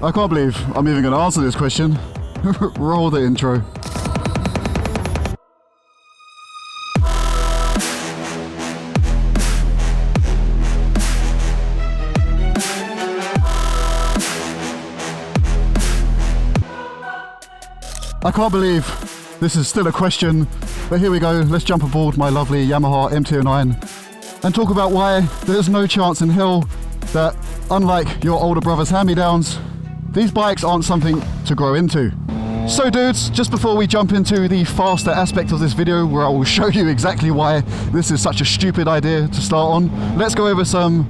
I can't believe I'm even going to answer this question. Roll the intro. I can't believe this is still a question, but here we go. Let's jump aboard my lovely Yamaha MT09 and talk about why there's no chance in hell that, unlike your older brother's hand-me-downs, these bikes aren't something to grow into. So dudes, just before we jump into the faster aspect of this video where I will show you exactly why this is such a stupid idea to start on, let's go over some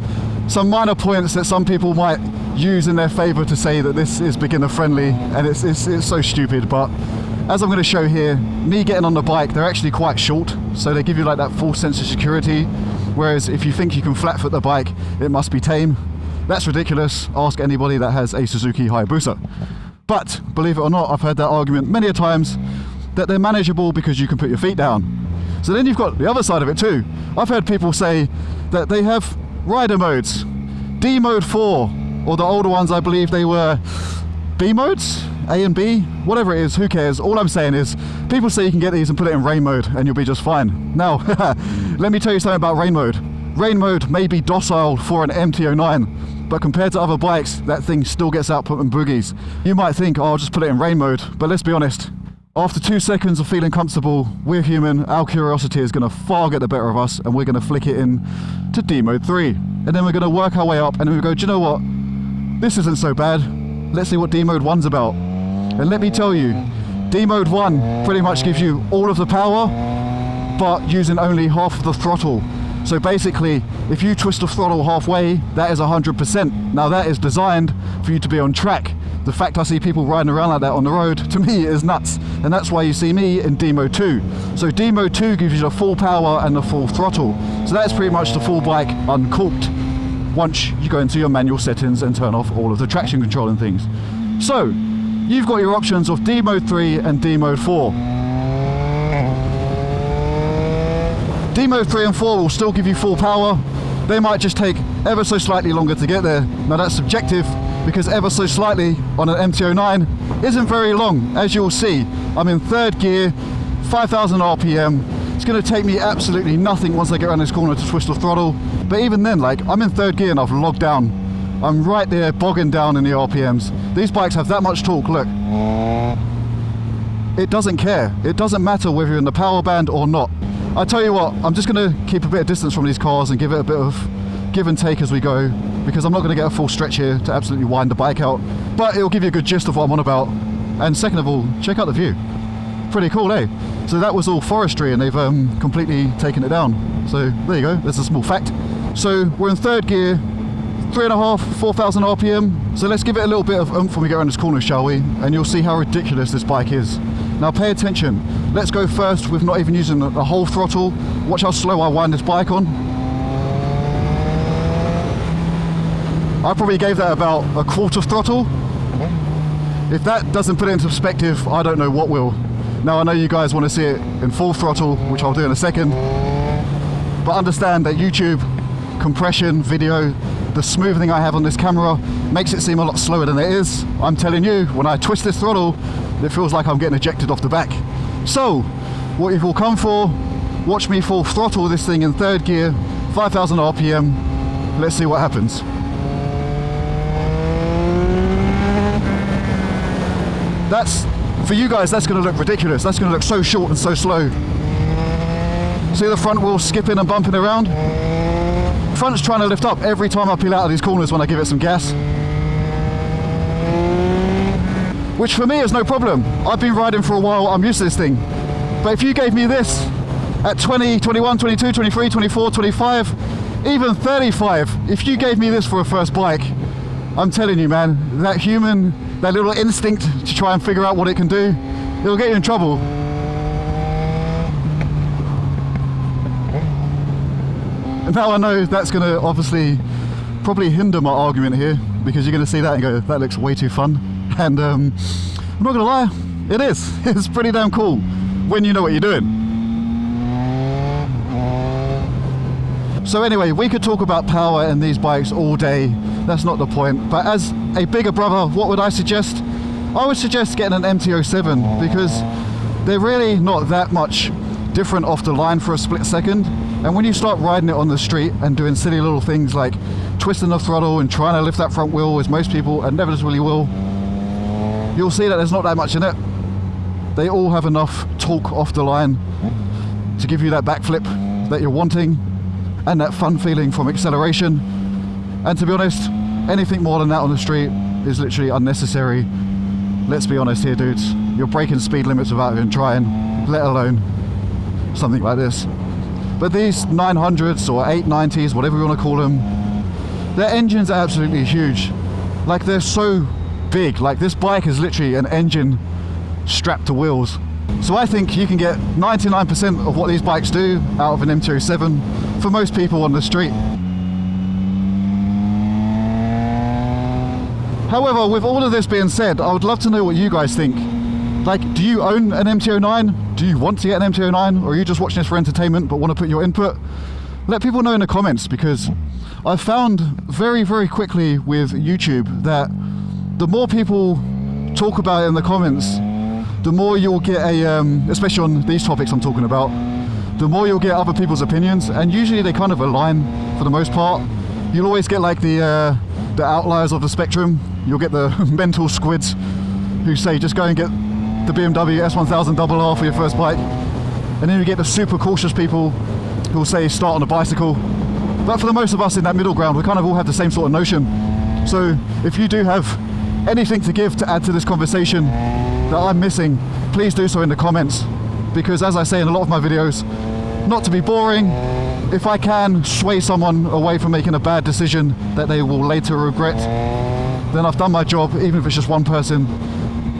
minor points that some people might use in their favor to say that this is beginner friendly, and it's so stupid. But as I'm going to show here, me getting on the bike, they're actually quite short, so they give you like that false sense of security, whereas if you think you can flat foot the bike, it must be tame. That's ridiculous. Ask anybody that has a Suzuki Hayabusa. But believe it or not, I've heard that argument many a times, that they're manageable because you can put your feet down. So then you've got the other side of it too. I've heard people say that they have rider modes, D mode 4, or the older ones I believe they were B modes, A and B, whatever it is, who cares. All I'm saying is people say you can get these and put it in rain mode and you'll be just fine. Now, let me tell you something about rain mode. Rain mode may be docile for an MT09, but compared to other bikes, that thing still gets output and boogies. You might think, oh, I'll just put it in rain mode, but let's be honest. After 2 seconds of feeling comfortable, we're human, our curiosity is going to far get the better of us, and we're going to flick it in to D mode 3. And then we're going to work our way up, and then we go, do you know what? This isn't so bad. Let's see what D mode 1's about. And let me tell you, D mode 1 pretty much gives you all of the power, but using only half of the throttle. So basically, if you twist the throttle halfway, that is 100%. Now that is designed for you to be on track. The fact I see people riding around like that on the road, to me, is nuts. And that's why you see me in D mode 2. So D mode 2 gives you the full power and the full throttle. So that's pretty much the full bike uncorked once you go into your manual settings and turn off all of the traction control and things. So you've got your options of D mode 3 and D mode 4. D mode 3 and 4 will still give you full power. They might just take ever so slightly longer to get there. Now that's subjective, because ever so slightly on an MT09 isn't very long. As you'll see, I'm in third gear, 5,000 RPM. It's going to take me absolutely nothing once I get around this corner to twist the throttle. But even then, like, I'm in third gear and I've logged down. I'm right there bogging down in the RPMs. These bikes have that much torque, look. It doesn't care. It doesn't matter whether you're in the power band or not. I tell you what, I'm just going to keep a bit of distance from these cars and give it a bit of give and take as we go, because I'm not going to get a full stretch here to absolutely wind the bike out, but it'll give you a good gist of what I'm on about. And second of all, check out the view. Pretty cool, eh? So that was all forestry and they've completely taken it down. So there you go, there's a small fact. So we're in third gear, 3.5, 4,000 RPM. So let's give it a little bit of oomph when we get around this corner, shall we? And you'll see how ridiculous this bike is. Now pay attention. Let's go first with not even using the whole throttle. Watch how slow I wind this bike on. I probably gave that about a quarter throttle. If that doesn't put it into perspective, I don't know what will. Now I know you guys want to see it in full throttle, which I'll do in a second. But understand that YouTube, compression, video, the smoothing I have on this camera makes it seem a lot slower than it is. I'm telling you, when I twist this throttle, it feels like I'm getting ejected off the back. So, what you've all come for, watch me full throttle this thing in third gear, 5,000 RPM. Let's see what happens. That's, for you guys, that's going to look ridiculous. That's going to look so short and so slow. See the front wheel skipping and bumping around? Front's trying to lift up every time I peel out of these corners when I give it some gas. Which for me is no problem. I've been riding for a while, I'm used to this thing. But if you gave me this at 20, 21, 22, 23, 24, 25, even 35, if you gave me this for a first bike, I'm telling you, man, that human, that little instinct to try and figure out what it can do, it'll get you in trouble. And now I know that's going to obviously probably hinder my argument here, because you're going to see that and go, that looks way too fun. And I'm not going to lie, it is. It's pretty damn cool when you know what you're doing. So anyway, we could talk about power in these bikes all day. That's not the point. But as a bigger brother, what would I suggest? I would suggest getting an MT07 because they're really not that much different off the line for a split second. And when you start riding it on the street and doing silly little things like twisting the throttle and trying to lift that front wheel, as most people inevitably will, you'll see that there's not that much in it. They all have enough torque off the line to give you that backflip that you're wanting and that fun feeling from acceleration. And to be honest, anything more than that on the street is literally unnecessary. Let's be honest here, dudes. You're breaking speed limits without even trying, let alone something like this. But these 900s or 890s, whatever you want to call them, their engines are absolutely huge. Like, they're so big. Like, this bike is literally an engine strapped to wheels. So I think you can get 99% of what these bikes do out of an MT07 for most people on the street. However, with all of this being said, I would love to know what you guys think. Like, do you own an MT09? Do you want to get an MT09? Or are you just watching this for entertainment but want to put your input? Let people know in the comments, because I've found very, very quickly with YouTube that the more people talk about it in the comments, the more you'll get especially on these topics I'm talking about, the more you'll get other people's opinions, and usually they kind of align for the most part. You'll always get like the outliers of the spectrum. You'll get the mental squids who say just go and get the BMW S1000 RR for your first bike, and then you get the super cautious people who'll say start on a bicycle. But for the most of us in that middle ground, we kind of all have the same sort of notion. So if you do have anything to give to add to this conversation that I'm missing, please do so in the comments, because as I say in a lot of my videos, not to be boring, if I can sway someone away from making a bad decision that they will later regret, then I've done my job, even if it's just one person,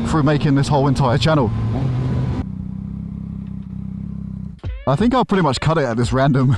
through making this whole entire channel. I think I'll pretty much cut it at this random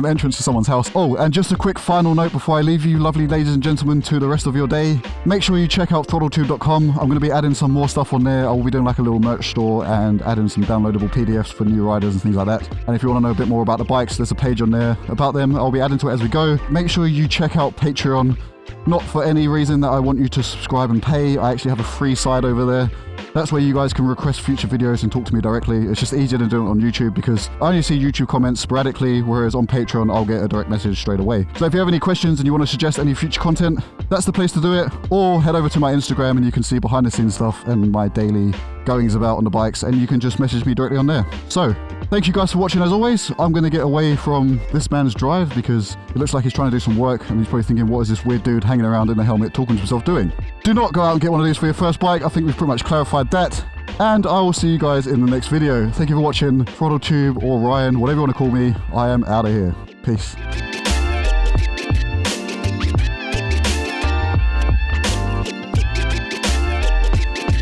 entrance to someone's house. Oh, and just a quick final note before I leave you lovely ladies and gentlemen to the rest of your day. Make sure you check out throttletube.com. I'm going to be adding some more stuff on there. I will be doing like a little merch store and adding some downloadable PDFs for new riders and things like that. And if you want to know a bit more about the bikes, there's a page on there about them. I'll be adding to it as we go. Make sure you check out Patreon. Not for any reason that I want you to subscribe and pay. I actually have a free side over there. That's where you guys can request future videos and talk to me directly. It's just easier than doing it on YouTube because I only see YouTube comments sporadically, whereas on Patreon, I'll get a direct message straight away. So if you have any questions and you want to suggest any future content, that's the place to do it. Or head over to my Instagram and you can see behind the scenes stuff and my daily goings about on the bikes, and you can just message me directly on there. So thank you guys for watching as always. I'm going to get away from this man's drive because it looks like he's trying to do some work and he's probably thinking, what is this weird dude hanging around in a helmet talking to himself doing? Do not go out and get one of these for your first bike. I think we've pretty much clarified that. And I will see you guys in the next video. Thank you for watching. ThrottleTube or Ryan, whatever you want to call me, I am out of here. Peace.